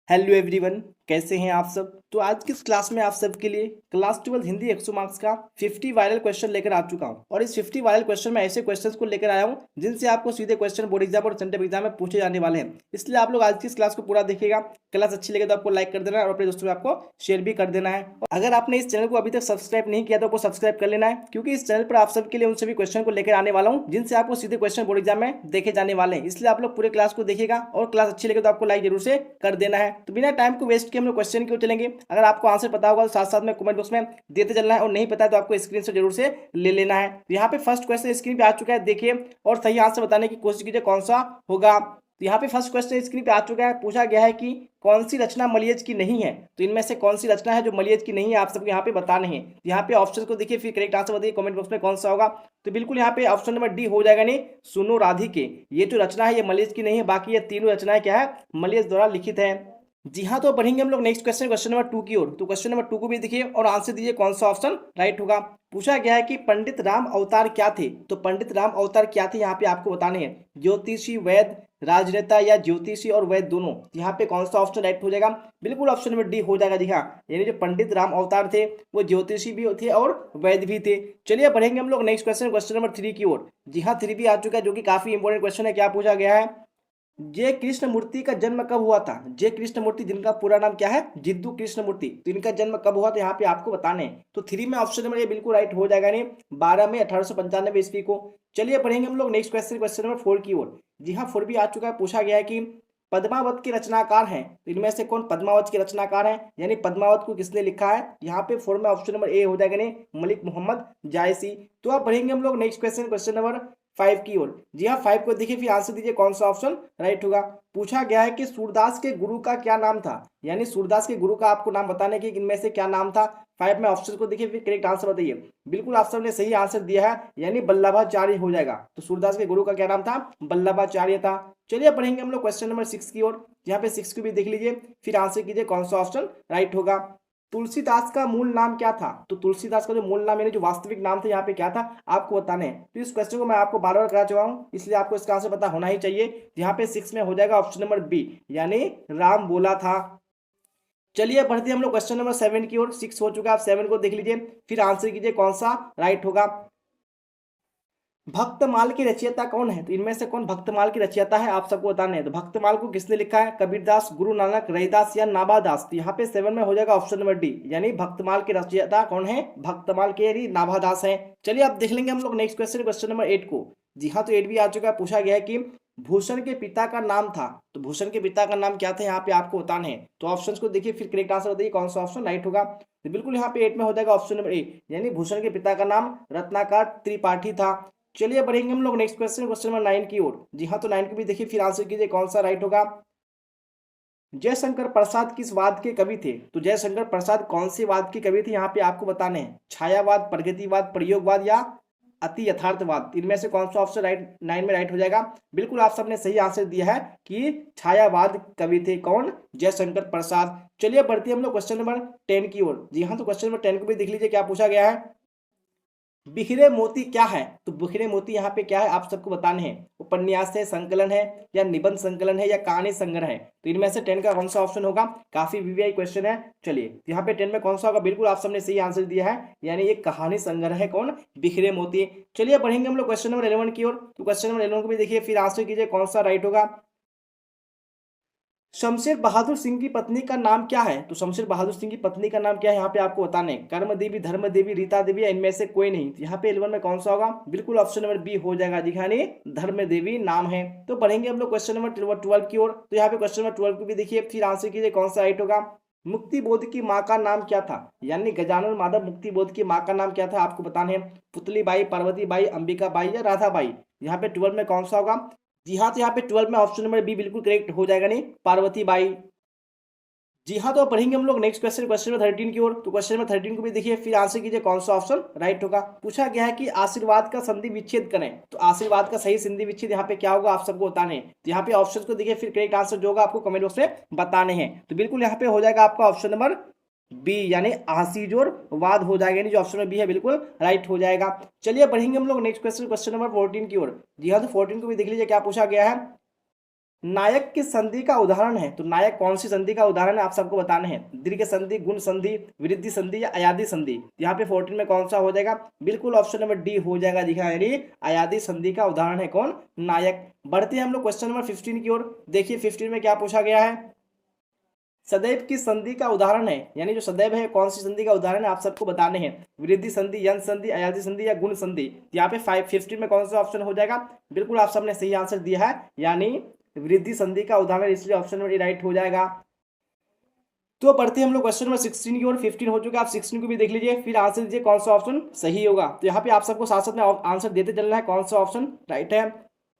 Hello everyone, कैसे हैं आप सब। तो आज की इस क्लास में आप सबके लिए क्लास 12 हिंदी 100 मार्क्स का 50 वायरल क्वेश्चन लेकर आ चुका हूं। और इस 50 वायरल क्वेश्चन में ऐसे क्वेश्चंस को लेकर आया हूं जिनसे आपको सीधे क्वेश्चन बोर्ड एग्जाम और सेंट्रल एग्जाम में पूछे जाने वाले हैं। इसलिए आप लोग आज की इस क्लास को पूरा देखिएगा। क्लास अच्छी लगे तो आपको लाइक कर देना है और अपने दोस्तों में आपको शेयर भी कर देना है। अगर आपने इस चैनल को अभी तक सब्सक्राइब नहीं किया तो आपको सब्सक्राइब कर लेना है, क्योंकि इस चैनल पर आप सबके लिए उन सभी क्वेश्चन को लेकर आने वाला हूँ जिनसे आपको सीधे क्वेश्चन बोर्ड एग्जाम में देखे जाने वाले हैं। इसलिए आप लोग पूरे क्लास को देखिएगा और क्लास अच्छी लगे तो आपको लाइक जरूर से कर देना है। तो बिना टाइम को वेस्ट किए हम लोग क्वेश्चन की ओर चलेंगे। अगर आपको आंसर पता होगा तो साथ साथ में कमेंट बॉक्स में देते चलना है, और नहीं पता है तो आपको स्क्रीन से जरूर से ले लेना है। तो यहाँ पे फर्स्ट क्वेश्चन स्क्रीन पे आ चुका है, देखिए और सही आंसर बताने की कोशिश कीजिए कौन सा होगा। तो यहाँ पे फर्स्ट क्वेश्चन स्क्रीन पे आ चुका है, पूछा गया है कि कौन सी रचना मलियज की नहीं है। तो इनमें से कौन सी रचना है जो मलियज की नहीं है, आप सबको यहाँ पे बताने हैं। तो यहाँ पे ऑप्शन को देखिए, फिर करेक्ट आंसर बताइए कमेंट बॉक्स में कौन सा होगा। तो बिल्कुल यहाँ पे ऑप्शन नंबर डी हो जाएगा, नहीं सुनो राधिके। ये जो रचना है ये मलियज की नहीं है, बाकी ये तीनों रचनाएं क्या है, मलियज द्वारा लिखित है। जी हाँ, तो बढ़ेंगे हम लोग नेक्स्ट क्वेश्चन, क्वेश्चन नंबर 2 की ओर। तो क्वेश्चन नंबर 2 को भी देखिए और आंसर दीजिए कौन सा ऑप्शन राइट होगा। पूछा गया है कि पंडित राम अवतार क्या थे। तो पंडित राम अवतार क्या थे यहाँ पे आपको बताने हैं, ज्योतिषी, वैद, राजनेता या ज्योतिषी और वैद दोनों। यहाँ पे कौन सा ऑप्शन राइट हो जाएगा, बिल्कुल ऑप्शन नंबर डी हो जाएगा। जी हाँ, यानी जो पंडित राम अवतार थे वो ज्योतिषी भी थे और वैद भी थे। चलिए बढ़ेंगे हम लोग नेक्स्ट क्वेश्चन, क्वेश्चन नंबर 3 की ओर। जी हाँ, 3 भी आ चुका है, जो कि काफी इंपॉर्टेंट क्वेश्चन है। क्या पूछा गया है, जय कृष्ण मूर्ति का जन्म कब हुआ था। जय कृष्ण मूर्ति जिनका पूरा नाम क्या है, जिद्दू कृष्ण मूर्ति। तो इनका जन्म कब हुआ था यहाँ पे आपको बताने हैं। तो 3 में ऑप्शन नंबर ये बिल्कुल राइट हो जाएगा, नहीं 12 में 1895 ईस्वी को। चलिए पढ़ेंगे हम लोग नेक्स्ट क्वेश्चन, क्वेश्चन नंबर 4 की ओर। जी हाँ, 4 भी आ चुका है। पूछा गया है कि पद्मावत के रचनाकार हैं। तो इनमें से कौन पद्मावत के रचनाकार हैं, यानी पद्मावत को किसने लिखा है। यहाँ पे 4 में ऑप्शन नंबर ए हो जाएगा, नहीं मलिक मोहम्मद जायसी। तो अब पढ़ेंगे हम लोग नेक्स्ट क्वेश्चन, क्वेश्चन नंबर 5 की ओर। जी हाँ, 5 को देखिए, फिर आंसर दीजिए कौन सा ऑप्शन राइट होगा। पूछा गया है कि सूरदास के गुरु का क्या नाम था, यानी सूरदास के गुरु का आपको नाम बताने की इनमें से क्या नाम था। 5 में ऑप्शन को देखिए, फिर करेक्ट आंसर बताइए। बिल्कुल आप सबने सही आंसर दिया है, यानी वल्लभाचार्य हो जाएगा। तो सूरदास के गुरु का क्या नाम था, वल्लभाचार्य था। चलिए पढ़ेंगे हम लोग क्वेश्चन नंबर 6 की ओर। यहाँ पे 6 को भी देख लीजिए, फिर आंसर कीजिए कौन सा ऑप्शन राइट होगा। तुलसीदास का मूल नाम क्या था। तो तुलसीदास का जो मूल नाम यानी जो वास्तविक नाम था यहाँ पे क्या था आपको बताने हैं। तो इस क्वेश्चन को मैं आपको बार बार करा चुका हूँ, इसलिए आपको इसका आंसर पता होना ही चाहिए। यहाँ पे 6 में हो जाएगा ऑप्शन नंबर बी, यानी राम बोला था। चलिए बढ़ते हम लोग क्वेश्चन नंबर 7 की ओर। 6 हो चुका है, आप 7 को देख लीजिए, फिर आंसर कीजिए कौन सा राइट होगा। भक्तमाल की रचयिता कौन है। तो इनमें से कौन भक्तमाल की रचयिता है आप सबको बताने हैं। तो भक्तमाल को किसने लिखा है, कबीरदास, गुरु नानक, रैदास या नाभादास। तो यहाँ पे 7 में हो जाएगा ऑप्शन नंबर डी, यानी भक्तमाल के रचयिता कौन है, भक्तमाल के यानी नाभादास है। चलिए अब देख लेंगे हम लोग नेक्स्ट क्वेश्चन, क्वेश्चन नंबर 8 को। जी हाँ, तो 8 भी आ चुका है। पूछा गया है कि भूषण के पिता का नाम था। तो भूषण के पिता का नाम क्या था यहाँ पे आपको बताने हैं। तो ऑप्शन को देखिए, फिर करेक्ट आंसर बताइए कौन सा ऑप्शन राइट होगा। तो बिल्कुल यहाँ पे 8 में हो जाएगा ऑप्शन नंबर ए, यानी भूषण के पिता का नाम रत्नाकर त्रिपाठी था। चलिए बढ़ेंगे हम लोग नेक्स्ट क्वेश्चन, क्वेश्चन नंबर 9 की ओर। जी हाँ, तो 9 को भी देखिए, फिर आंसर कीजिए कौन सा राइट होगा। जयशंकर प्रसाद किस वाद के कवि थे। तो जयशंकर प्रसाद कौन से वाद के कवि थे यहाँ पे आपको बताने हैं, छायावाद, प्रगतिवाद, प्रयोगवाद या अति यथार्थवाद। इनमें से कौन सा ऑप्शन राइट 9 में राइट हो जाएगा। बिल्कुल आप सबने सही आंसर दिया है कि छायावाद कवि थे कौन, जयशंकर प्रसाद। चलिए बढ़ते हम लोग क्वेश्चन नंबर 10 की ओर। जी हाँ, तो क्वेश्चन नंबर 10 को भी देख लीजिए, क्या पूछा गया है, बिखरे मोती क्या है। तो बिखरे मोती यहाँ पे क्या है आप सबको बताने हैं, उपन्यास है, संकलन है या निबंध संकलन है या कहानी संग्रह है। तो इनमें से 10 का कौन सा ऑप्शन होगा, काफी वीवीआई क्वेश्चन है। चलिए यहाँ पे 10 में कौन सा होगा, बिल्कुल आप सबने सही आंसर दिया है, यानी एक कहानी संग्रह है कौन, बिखरे मोती। चलिए बढ़ेंगे हम लोग क्वेश्चन नंबर 11 की ओर। तो क्वेश्चन नंबर 11 को भी देखिए, फिर आंसर कीजिए कौन सा राइट होगा। शमशेर बहादुर सिंह की पत्नी का नाम क्या है। तो शमशेर बहादुर सिंह की पत्नी का नाम क्या है यहाँ पे आपको बताने हैं, कर्म देवी, धर्म देवी, रीता देवी या इनमें से कोई नहीं। तो यहाँ पे 11 में कौन सा होगा, बिल्कुल ऑप्शन नंबर बी हो जाएगा, दिखाने धर्म देवी नाम है। तो बढ़ेंगे हम लोग क्वेश्चन नंबर 12 की ओर। तो यहाँ पे क्वेश्चन नंबर 12 को भी देखिए, फिर आंसर कीजिए कौन सा राइट होगा। मुक्ति बोध की माँ का नाम क्या था, यानी गजानन माधव मुक्ति बोध की माँ का नाम क्या था आपको बताने हैं, पुतली बाई, पार्वती बाई, अंबिका बाई या राधा बाई। यहाँ पे 12 में कौन सा होगा। जी हाँ, तो यहाँ पे 12 में ऑप्शन नंबर बी बिल्कुल करेक्ट हो जाएगा, नहीं पार्वती बाई। जी हाँ, तो अब पढ़ेंगे हम लोग नेक्स्ट क्वेश्चन, क्वेश्चन नंबर 13 की ओर। तो क्वेश्चन नंबर 13 को भी देखिए, फिर आंसर कीजिए कौन सा ऑप्शन राइट होगा। पूछा गया है कि आशीर्वाद का संधि विच्छेद करें। तो आशीर्वाद का सही संधि विच्छेद यहाँ पे क्या होगा आप सबको बताने हैं। तो यहाँ पे ऑप्शन को देखिए, फिर करेक्ट आंसर जो होगा आपको कमेंट बॉक्स में बताने हैं। तो बिल्कुल यहाँ पे हो जाएगा आपका ऑप्शन नंबर बी, यानी आशीजोर वाद हो जाएगा, यानी जो ऑप्शन नंबर बी है बिल्कुल राइट हो जाएगा। चलिए बढ़ेंगे हम लोग नेक्स्ट क्वेश्चन, क्वेश्चन नंबर 14 की ओर। जी हाँ, तो 14 को भी देख लीजिए क्या पूछा गया है। नायक किस संधि का उदाहरण है? तो नायक कौन सी संधि का उदाहरण है आप सबको बताने हैं। दीर्घ संधि, गुण संधि, वृद्धि संधि या अयादी संधि। यहाँ पे 14 में कौन सा हो जाएगा? बिल्कुल ऑप्शन नंबर डी हो जाएगा। दिखा यानी अयादी संधि का उदाहरण है कौन? नायक। बढ़ते हैं हम लोग क्वेश्चन नंबर 15 की ओर। देखिए 15 में क्या पूछा गया है। सदैव की संधि का उदाहरण है, यानी जो सदैव है कौन सी संधि का उदाहरण है आप सबको बताने हैं। वृद्धि संधि, यंत्र संधि, अयादी संधि या गुण संधि। यहाँ पे 15 में कौन सा ऑप्शन हो जाएगा? बिल्कुल आप सबने सही आंसर दिया है, यानी वृद्धि संधि का उदाहरण, इसलिए ऑप्शन नंबर ए राइट हो जाएगा। तो बढ़ते हैं हम लोग क्वेश्चन नंबर 16 की ओर। 15 हो चुका है, आप 16 को भी देख लीजिए, फिर आंसर दीजिए कौन सा ऑप्शन सही होगा। तो यहाँ पे आप सबको साथ साथ में आंसर देते चलना है कौन सा ऑप्शन राइट है।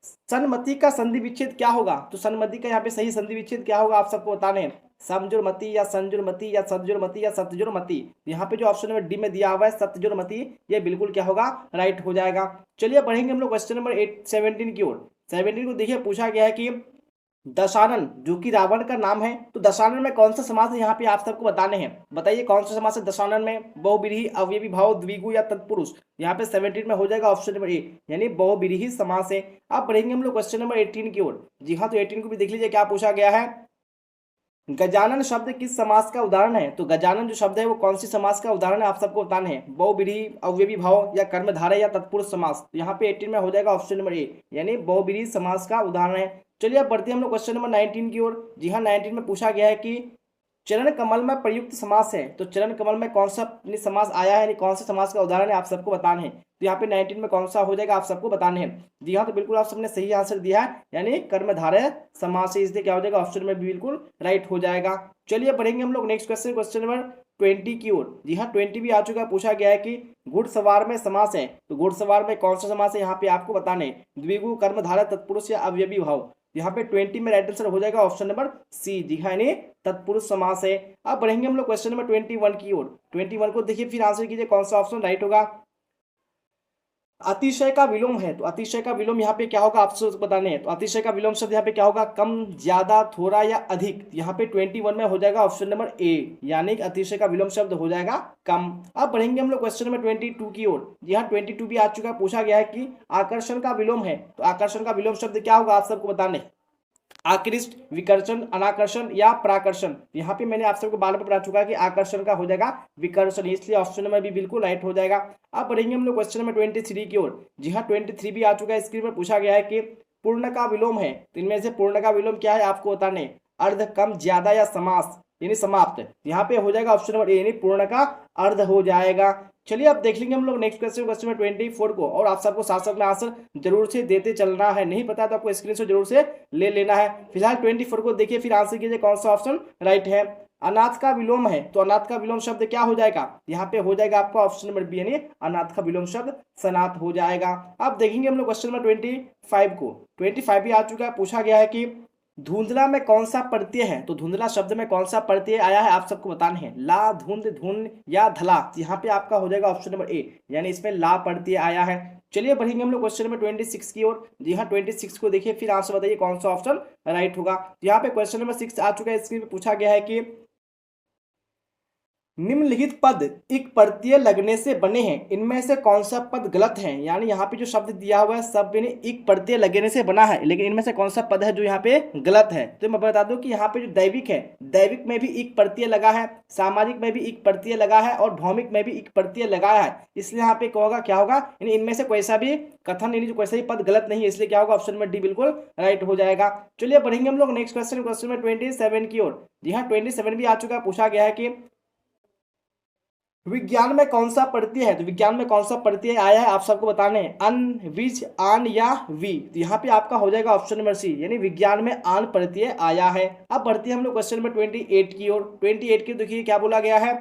सन्मति का संधि विच्छेद क्या होगा? तो सन्मति का यहाँ पे सही संधि विच्छेद क्या होगा आप सबको बताने हैं। समजुरमति या संजुरमति या सतजुरमति या सतजुरमति। यहाँ पे जो ऑप्शन नंबर डी में दिया हुआ है सतजुरमति, ये बिल्कुल क्या होगा? राइट हो जाएगा। चलिए बढ़ेंगे हम लोग क्वेश्चन नंबर 17 की ओर। 17 को देखिए पूछा गया है कि दशानन जो कि रावण का नाम है, तो दशानन में कौन सा समास है यहाँ पे आप सबको बताने हैं। बताइए कौन सा समास है दशानन में? बहुब्रीहि, अवयवी भाव, द्विगु या तत्पुरुष। यहाँ पे 17 में हो जाएगा ऑप्शन नंबर ए, यानी बहुब्रीहि समास है। अब बढ़ेंगे हम लोग क्वेश्चन नंबर 18 की ओर। जी हाँ, तो 18 को भी देख लीजिए क्या पूछा गया है। गजानन शब्द किस समास का उदाहरण है? तो गजानन जो शब्द है वो कौन सी समास का उदाहरण है आप सबको बताने हैं। बहुब्रीहि, अवयवी भाव या कर्मधारय या तत्पुरुष समास। तो यहाँ पे 18 में हो जाएगा ऑप्शन नंबर ए, यानी बहुब्रीहि समास का उदाहरण है। चलिए अब बढ़ते हैं हम लोग क्वेश्चन नंबर 19 की ओर। जी हाँ, 19 में पूछा गया है कि चरण कमल में प्रयुक्त समास है, तो चरण कमल में कौन सा समास आया है, यानी कौन सा समास का उदाहरण है आप सबको बताने हैं। तो यहाँ पे 19 में कौन सा हो जाएगा आप सबको बताने हैं। जी हाँ, तो बिल्कुल आप सबने सही आंसर दिया है, यानी कर्मधारय समास है, इसलिए क्या हो जाएगा ऑप्शन में बिल्कुल राइट हो जाएगा। चलिए बढ़ेंगे हम लोग नेक्स्ट क्वेश्चन, क्वेश्चन नंबर 20 की ओर। जी हाँ, 20 भी आ चुका है। पूछा गया है कि घुड़सवार में समास है, तो घुड़सवार में कौन सा समास है यहाँ पे आपको बताने हैं। द्विगु, कर्मधारय, तत्पुरुष या अवयवी भाव। यहाँ पे 20 में राइट आंसर हो जाएगा ऑप्शन नंबर सी। जी हाँ, यानी तत्पुरुष समास है। अब बढ़ेंगे हम लोग क्वेश्चन नंबर 21 की ओर। 21 को देखिए, फिर आंसर कीजिए कौन सा ऑप्शन राइट होगा। अतिशय का विलोम है, तो अतिशय का विलोम यहाँ पे क्या होगा आपसे बताने हैं। तो अतिशय का विलोम शब्द यहाँ पे क्या होगा? कम, ज्यादा, थोड़ा या अधिक। यहाँ पे 21 में हो जाएगा ऑप्शन नंबर ए, यानी कि अतिशय का विलोम शब्द हो जाएगा कम। अब बढ़ेंगे हम लोग क्वेश्चन नंबर 22 की ओर। यहाँ 22 भी आ चुका है। पूछा गया है कि आकर्षण का विलोम है, तो आकर्षण का विलोम शब्द क्या होगा आप सबको बताने। आकृष्ट, विकर्षण, अनाकर्षण या प्राकर्षण। यहाँ पे मैंने आप सबको बार बार बता चुका है कि आकर्षण का हो जाएगा विकर्षण, इसलिए ऑप्शन नंबर भी बिल्कुल राइट हो जाएगा। अब बढ़ेंगे हम लोग क्वेश्चन नंबर 23 की ओर। जी हाँ, 23 भी आ चुका है। स्क्रीन पर पूछा गया है कि पूर्ण का विलोम है, तो इनमें से पूर्ण का विलोम क्या है आपको बताने। अर्ध, कम, ज्यादा या समास यानी समाप्त। यहाँ पे हो जाएगा ऑप्शन नंबर ए, यानी पूर्ण का अर्ध हो जाएगा। चलिए अब देख लेंगे हम लोग नेक्स्ट क्वेश्चन, क्वेश्चन नंबर 24 को, और आप सबको साथ साथ में आंसर जरूर से देते चलना है। नहीं पता तो आपको स्क्रीनशॉट जरूर से ले लेना है। फिलहाल 24 को देखिए, फिर आंसर कीजिए कौन सा ऑप्शन राइट है। अनाथ का विलोम है, तो अनाथ का विलोम शब्द क्या हो जाएगा? यहाँ पे हो जाएगा आपका ऑप्शन नंबर बी, यानी अनाथ का विलोम शब्द सनाथ हो जाएगा। अब देखेंगे हम लोग क्वेश्चन नंबर 25 को। 25 भी आ चुका है। पूछा गया है कि धुंधला में कौन सा प्रत्यय है, तो धुंधला शब्द में कौन सा प्रत्यय आया है आप सबको बताने हैं। ला, धुंध, धुन या धला। यहाँ पे आपका हो जाएगा ऑप्शन नंबर ए, यानी इसमें ला प्रत्यय आया है। चलिए बढ़ेंगे हम लोग क्वेश्चन नंबर 26 की ओर। जी हाँ, 26 को देखिए, फिर आंसर बताइए कौन सा ऑप्शन राइट होगा। यहाँ पे क्वेश्चन नंबर 6 आ चुका है। स्क्रीन पे पूछा गया है कि निम्नलिखित पद इक प्रत्यय लगने से बने हैं, इनमें से कौन सा पद गलत है। यानी यहाँ पे जो शब्द दिया हुआ है सब यानी इक प्रत्यय लगने से बना है, लेकिन इनमें से कौन सा पद है जो यहाँ पे गलत है। तो मैं बता दूं कि यहाँ पे जो दैविक है, दैविक में भी इक प्रत्यय लगा है, सामाजिक में भी इक प्रत्यय लगा है और भौमिक में भी इक प्रत्यय लगाया है, इसलिए यहाँ पे होगा क्या होगा, यानी इनमें से कोई सा भी कथन यानी जो कोई सा भी पद गलत नहीं है, इसलिए क्या होगा ऑप्शन नंबर डी बिल्कुल राइट हो जाएगा। चलिए बढ़ेंगे हम लोग नेक्स्ट क्वेश्चन, क्वेश्चन नंबर 27 की ओर। जी हाँ, 27 भी आ चुका है। पूछा गया है कि विज्ञान में कौन सा प्रत्यय है, तो विज्ञान में कौन सा प्रत्यय आया है आप सबको बताने हैं। अन, विज, आन या वी। तो यहाँ पे आपका हो जाएगा ऑप्शन नंबर सी, यानी विज्ञान में आन प्रत्यय आया है। अब बढ़ते हैं हम लोग क्वेश्चन नंबर 28 की ओर। 28 की देखिए क्या बोला गया है।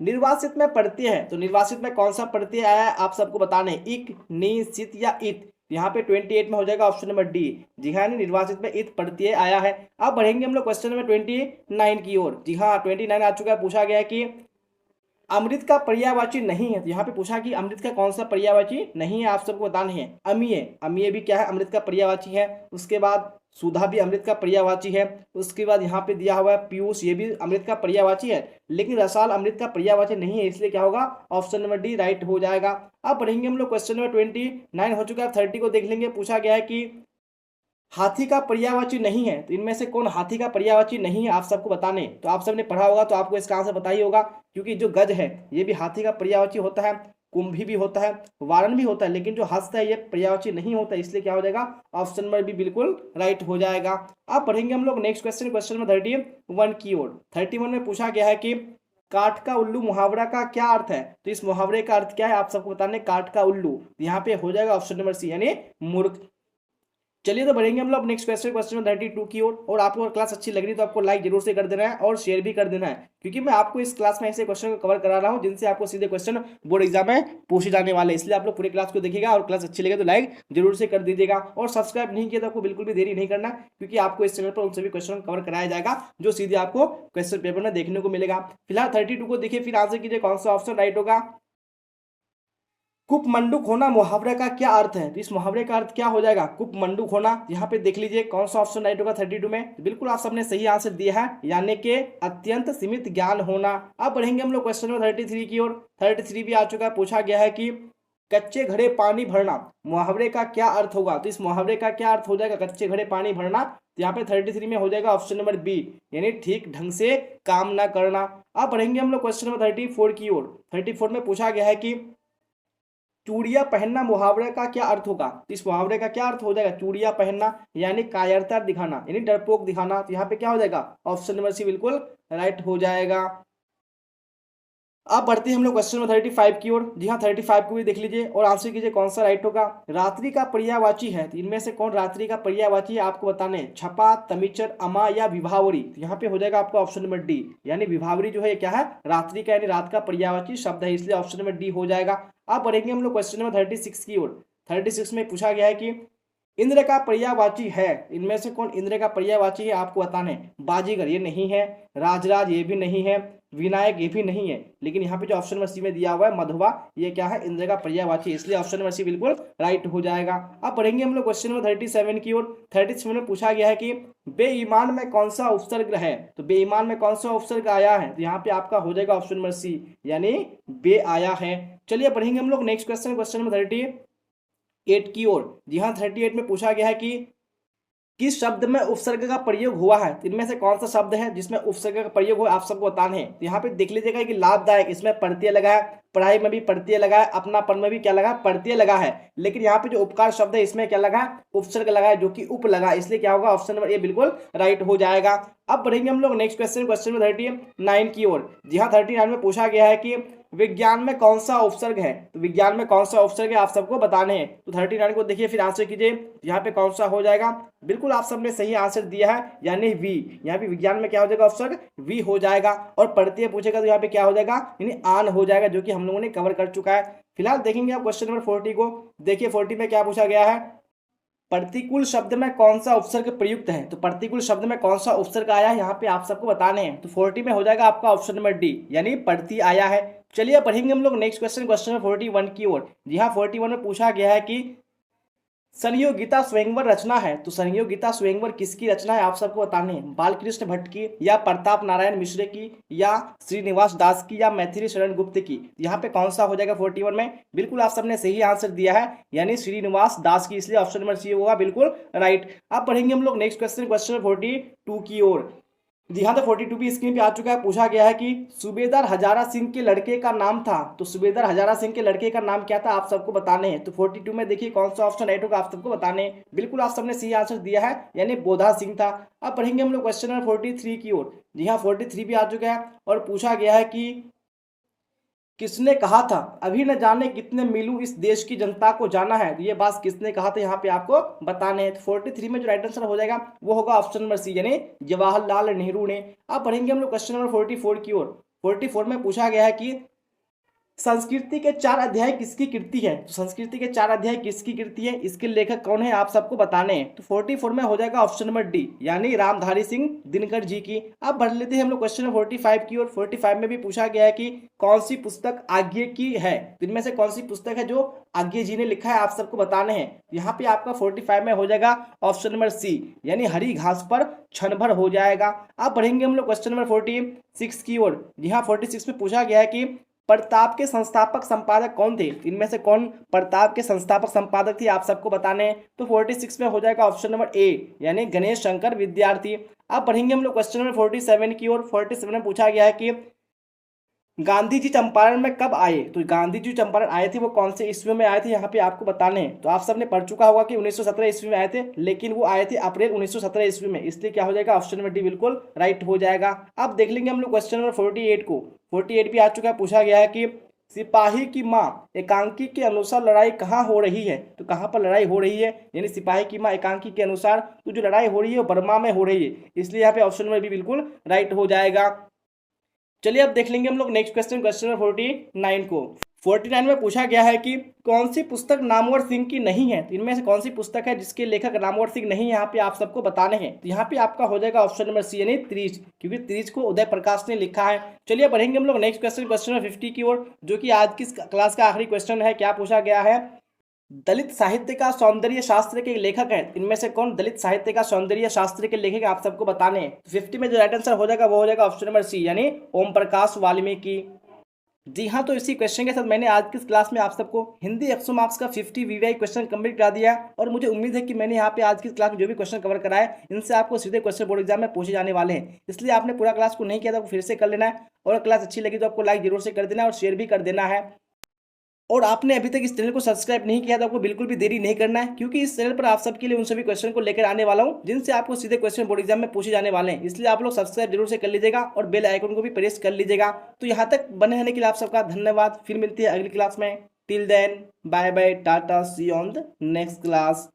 निर्वासित में प्रत्यय है, तो निर्वासित में कौन सा प्रत्यय आया है आप सबको बताने हैं। इक, नि, सित या इत। यहाँ पे 28 में हो जाएगा ऑप्शन नंबर डी। जी हाँ, निर्वासित में इत प्रत्यय आया है। अब बढ़ेंगे हम लोग क्वेश्चन नंबर 29 की ओर। जी हाँ, 29 आ चुका है। पूछा गया है कि अमृत का पर्यायवाची नहीं है, तो यहाँ पे पूछा कि अमृत का कौन सा पर्यायवाची नहीं है आप सबको बताने हैं। अमीय, अमीय भी क्या है अमृत का पर्यायवाची है। उसके बाद सुधा भी अमृत का पर्यायवाची है। उसके बाद यहाँ पे दिया हुआ है पीयूष, ये भी अमृत का पर्यायवाची है, लेकिन रसाल अमृत का पर्यायवाची नहीं है, इसलिए क्या होगा ऑप्शन नंबर डी राइट हो जाएगा। अब बढ़ेंगे हम लोग क्वेश्चन नंबर 29 हो चुका है। 30 को देख लेंगे। पूछा गया है कि हाथी का पर्यायवाची नहीं है, तो इनमें से कौन हाथी का पर्यायवाची नहीं है आप सबको बताने। तो आप सबने पढ़ा होगा तो आपको इसका आंसर पता ही होगा, क्योंकि जो गज है ये भी हाथी का पर्यायवाची होता है, कुंभी भी होता है, वारण भी होता है, लेकिन जो हस्त है ये पर्यायवाची नहीं होता, इसलिए क्या हो जाएगा ऑप्शन नंबर बी बिल्कुल राइट हो जाएगा। अब पढ़ेंगे हम लोग नेक्स्ट क्वेश्चन, क्वेश्चन नंबर 31 की ओर। 31 में पूछा गया है कि काठ का उल्लू मुहावरा का क्या अर्थ है। तो इस मुहावरे का अर्थ क्या है आप सबको बताने, काठ का उल्लू, यहाँ पे हो जाएगा ऑप्शन नंबर सी यानी मूर्ख। चलिए तो बढ़ेंगे हम लोग नेक्स्ट क्वेश्चन, क्वेश्चन 32 की ओर। और आपको अगर क्लास अच्छी लग रही है तो आपको लाइक जरूर से कर देना है और शेयर भी कर देना है, क्योंकि मैं आपको इस क्लास में ऐसे क्वेश्चन को कवर करा रहा हूं जिनसे आपको सीधे क्वेश्चन बोर्ड एग्जाम में पूछे जाने वाले, इसलिए आप लोग पूरी क्लास को देखिएगा और क्लास अच्छी लगे तो लाइक जरूर से कर दीजिएगा। और सब्सक्राइब नहीं किया तो आपको बिल्कुल भी देरी नहीं करना, क्योंकि आपको इस चैनल पर उन सभी क्वेश्चन कवर कराया जाएगा जो सीधे आपको क्वेश्चन पेपर में देखने को मिलेगा। फिलहाल 32 को देखिए, फिर आंसर कीजिए कौन सा ऑप्शन राइट होगा। कुपमंडूक होना मुहावरे का क्या अर्थ है। तो इस मुहावरे का अर्थ क्या हो जाएगा, कुपमंडूक होना। यहाँ पे देख लीजिए कौन सा ऑप्शन राइट होगा 32 में। तो बिल्कुल आप सबने सही आंसर दिया है, यानी कि अत्यंत सीमित ज्ञान होना। अब बढ़ेंगे हम लोग क्वेश्चन नंबर 33 की ओर। 33 भी आ चुका है। पूछा गया है कि कच्चे घड़े पानी भरना मुहावरे का क्या अर्थ होगा। तो इस मुहावरे का क्या अर्थ हो जाएगा कच्चे घड़े पानी भरना। तो यहाँ पे 33 में हो जाएगा ऑप्शन नंबर बी, यानी ठीक ढंग से काम ना करना। अब बढ़ेंगे हम लोग क्वेश्चन नंबर 34 की ओर। 34 में पूछा गया है कि चूड़िया पहनना मुहावरे का क्या अर्थ होगा। तो इस मुहावरे का क्या अर्थ हो जाएगा, चूड़िया पहनना यानी कायरता दिखाना, यानी डरपोक दिखाना। तो यहाँ पे क्या हो जाएगा ऑप्शन नंबर सी बिल्कुल राइट हो जाएगा। अब बढ़ते हैं हम लोग क्वेश्चन नंबर 35 की ओर। जी हाँ 35 को भी देख लीजिए और आंसर कीजिए कौन सा राइट होगा। रात्रि का पर्यायवाची है, तो इनमें से कौन रात्रि का पर्यायवाची है आपको बताने, छपा, तमिचर, अमा या विभावरी। तो यहाँ पे हो जाएगा आपका ऑप्शन नंबर डी, यानी विभावरी जो है क्या है रात्रि का यानी रात का पर्यायवाची शब्द है, इसलिए ऑप्शन नंबर डी हो जाएगा। अब बढ़ेंगे हम लोग क्वेश्चन नंबर 36 की ओर। 36 में पूछा गया है कि इंद्र का पर्यायवाची है, इनमें से कौन इंद्र का पर्यायवाची है आपको बताने। बाजीगर ये नहीं है, राजराज ये भी नहीं है, विनायक ये भी नहीं है, लेकिन यहाँ पे जो ऑप्शन नंबर सी में दिया हुआ है मधुआ, ये क्या है इंद्र का पर्यायवाची, इसलिए ऑप्शन नंबर सी बिल्कुल राइट हो जाएगा। अब पढ़ेंगे हम लोग क्वेश्चन नंबर 37 की ओर। 37 में पूछा गया है कि बेईमान में कौन सा उपसर्ग है। तो बेईमान में कौन सा उपसर्ग आया है, तो यहाँ पे आपका हो जाएगा ऑप्शन नंबर सी, यानी बे आया है। चलिए पढ़ेंगे हम लोग नेक्स्ट क्वेश्चन, क्वेश्चन नंबर 38 की ओर। जी हाँ 38 में पूछा गया है कि किस शब्द में उपसर्ग का प्रयोग हुआ है। तो इनमें से कौन सा शब्द है जिसमें उपसर्ग का प्रयोग हुआ आप सबको बताना है। तो यहाँ पे देख लीजिएगा कि लाभदायक, इसमें प्रत्यय लगा है, पढ़ाई में भी प्रत्यय लगा है, अपनापन में भी क्या लगा है प्रत्यय लगा है, लेकिन यहाँ पे जो उपकार शब्द है इसमें क्या लगा है उपसर्ग लगा है, जो कि उप लगा है, इसलिए क्या होगा ऑप्शन नंबर ए बिल्कुल राइट हो जाएगा। अब बढ़ेंगे हम लोग नेक्स्ट क्वेश्चन, क्वेश्चन नंबर 39 की ओर। जी हाँ 39 में पूछा गया है कि विज्ञान में कौन सा उपसर्ग है। तो विज्ञान में कौन सा उपसर्ग है आप सबको बताने हैं। तो 39 को देखिए फिर आंसर कीजिए, यहाँ पे कौन सा हो जाएगा। बिल्कुल आप सबने सही आंसर दिया है, यानी वी। यहाँ पे विज्ञान में क्या हो जाएगा उपसर्ग वी हो जाएगा। और प्रत्यय पूछेगा तो यहाँ पे क्या हो जाएगा यानी आन हो जाएगा, जो कि हम लोगों ने कवर कर चुका है। फिलहाल देखेंगे आप क्वेश्चन नंबर 40 को। देखिए 40 में क्या पूछा गया है, प्रतिकूल शब्द में कौन सा उपसर्ग प्रयुक्त है। तो प्रतिकूल शब्द में कौन सा उपसर्ग आया है यहाँ पे आप सबको बताने हैं। तो 40 में हो जाएगा आपका ऑप्शन नंबर डी, यानी प्रति आया है। चलिए पढ़ेंगे हम लोग नेक्स्ट क्वेश्चन, क्वेश्चन नंबर 41 की ओर। जी हाँ 41 में पूछा गया है कि संयोगिता स्वयंवर रचना है। तो संयोगिता स्वयंवर किसकी रचना है आप सबको बताने हैं, बालकृष्ण भट्ट की या प्रताप नारायण मिश्र की या श्रीनिवास दास की या मैथिली शरण गुप्त की। यहाँ पे कौन सा हो जाएगा 41 में, बिल्कुल आप सबने सही आंसर दिया है, यानी श्रीनिवास दास की, इसलिए ऑप्शन नंबर सी होगा बिल्कुल राइट। अब पढ़ेंगे हम लोग नेक्स्ट क्वेश्चन, क्वेश्चन 42 की ओर। जी हाँ तो 42 भी स्क्रीन पे आ चुका है। पूछा गया है कि सूबेदार हजारा सिंह के लड़के का नाम था। तो सूबेदार हजारा सिंह के लड़के का नाम क्या था आप सबको बताने हैं। तो 42 में देखिए कौन सा ऑप्शन राइट होगा आप सबको बताने हैं। बिल्कुल आप सबने सही आंसर दिया है, यानी बोधा सिंह था। अब पढ़ेंगे हम लोग क्वेश्चन नंबर 43 की ओर। जी हाँ 43 भी आ चुका है और पूछा गया है कि किसने कहा था अभी न जाने कितने मीलू इस देश की जनता को जाना है। तो ये बात किसने कहा था यहाँ पे आपको बताने हैं। तो 43 में जो राइट आंसर हो जाएगा वो होगा ऑप्शन नंबर सी, यानी जवाहरलाल नेहरू ने। अब पढ़ेंगे हम लोग क्वेश्चन नंबर 44 की ओर। 44 में पूछा गया है कि संस्कृति के 4 अध्याय किसकी कृति है। तो संस्कृति के 4 अध्याय किसकी कृति है, इसके लेखक कौन है आप सबको बताने हैं। तो 44 में हो जाएगा ऑप्शन नंबर डी, यानी रामधारी सिंह दिनकर जी की। अब बढ़ लेते हैं हम लोग क्वेश्चन नंबर 45 की ओर। 45 में भी पूछा गया है कि कौन सी पुस्तक आज्ञे की है। तो इनमें से कौन सी पुस्तक है जो आज्ञे जी ने लिखा है आप सबको बताने हैं। यहाँ पे आपका 45 में हो जाएगा ऑप्शन नंबर सी, यानी हरी घास पर क्षण भर हो जाएगा। अब बढ़ेंगे हम लोग क्वेश्चन नंबर 46 की ओर। जी हाँ 46 में पूछा गया है कि प्रताप के संस्थापक संपादक कौन थे? इनमें से कौन प्रताप के संस्थापक संपादक थे आप सबको बताने हैं। तो 46 में हो जाएगा ऑप्शन नंबर ए यानी गणेश शंकर विद्यार्थी। अब बढ़ेंगे हम लोग क्वेश्चन नंबर 47 की ओर। 47 में पूछा गया है कि गांधी जी चंपारण में कब आए? तो गांधी जी चंपारण आए थे वो कौन से ईस्वी में आए थे यहाँ पे आपको बताने हैं। तो आप सबने पढ़ चुका होगा कि 1917 ईस्वी में आए थे, लेकिन वो आए थे अप्रैल 1917 ईस्वी में, इसलिए क्या हो जाएगा ऑप्शन नंबर डी बिल्कुल राइट हो जाएगा। अब देख लेंगे हम लोग क्वेश्चन नंबर 48 को। 48 भी आ चुका है। पूछा गया है कि सिपाही की माँ एकांकी के अनुसार लड़ाई कहाँ हो रही है? तो कहाँ पर लड़ाई हो रही है? यानी सिपाही की माँ एकांकी के अनुसार तो जो लड़ाई हो रही है वो बर्मा में हो रही है, इसलिए यहाँ पे ऑप्शन नंबर बी बिल्कुल राइट हो जाएगा। चलिए अब देख लेंगे हम लोग नेक्स्ट क्वेश्चन, क्वेश्चन नंबर 49 को। 49 में पूछा गया है कि कौन सी पुस्तक नामवर सिंह की नहीं है? तो इनमें से कौन सी पुस्तक है जिसके लेखक नामवर सिंह नहीं है, यहाँ पे आप सबको बताने हैं। तो यहाँ पे आपका हो जाएगा ऑप्शन नंबर सी यानी त्रिज, क्योंकि त्रिज को उदय प्रकाश ने लिखा है। चलिए बढ़ेंगे हम लोग नेक्स्ट क्वेश्चन, क्वेश्चन नंबर 50 की ओर, जो कि आज की क्लास का आखिरी क्वेश्चन है। क्या पूछा गया है? दलित साहित्य का सौंदर्य शास्त्र के लेखक हैं, इनमें से कौन दलित साहित्य का सौंदर्य शास्त्र के लेखक आप सबको बताने हैं। 50 में जो राइट आंसर हो जाएगा वो हो जाएगा ऑप्शन नंबर सी यानी ओम प्रकाश वाल्मीकि। जी हाँ, तो इसी क्वेश्चन के साथ मैंने आज की इस क्लास में आप सबको हिंदी 100 मार्क्स का 50 वीवीआई क्वेश्चन कंप्लीट करा दिया है। और मुझे उम्मीद है कि मैंने यहाँ पे आज की क्लास में जो भी क्वेश्चन कवर कराए इनसे आपको सीधे क्वेश्चन बोर्ड एग्जाम में पूछे जाने वाले हैं। इसलिए आपने पूरा क्लास को नहीं किया तो आपको फिर से कर लेना है, और क्लास अच्छी लगी तो आपको लाइक जरूर से कर देना है और शेयर भी कर देना है। और आपने अभी तक इस चैनल को सब्सक्राइब नहीं किया तो आपको बिल्कुल भी देरी नहीं करना है, क्योंकि इस चैनल पर आप सबके लिए उन सभी क्वेश्चन को लेकर आने वाला हूं जिनसे आपको सीधे क्वेश्चन बोर्ड एग्जाम में पूछे जाने वाले हैं। इसलिए आप लोग सब्सक्राइब जरूर से कर लीजिएगा और बेल आइकन को भी प्रेस कर लीजिएगा। तो यहाँ तक बने रहने के लिए आप सबका धन्यवाद। फिर मिलती है अगली क्लास में। Till then bye bye, tata, see on the next class.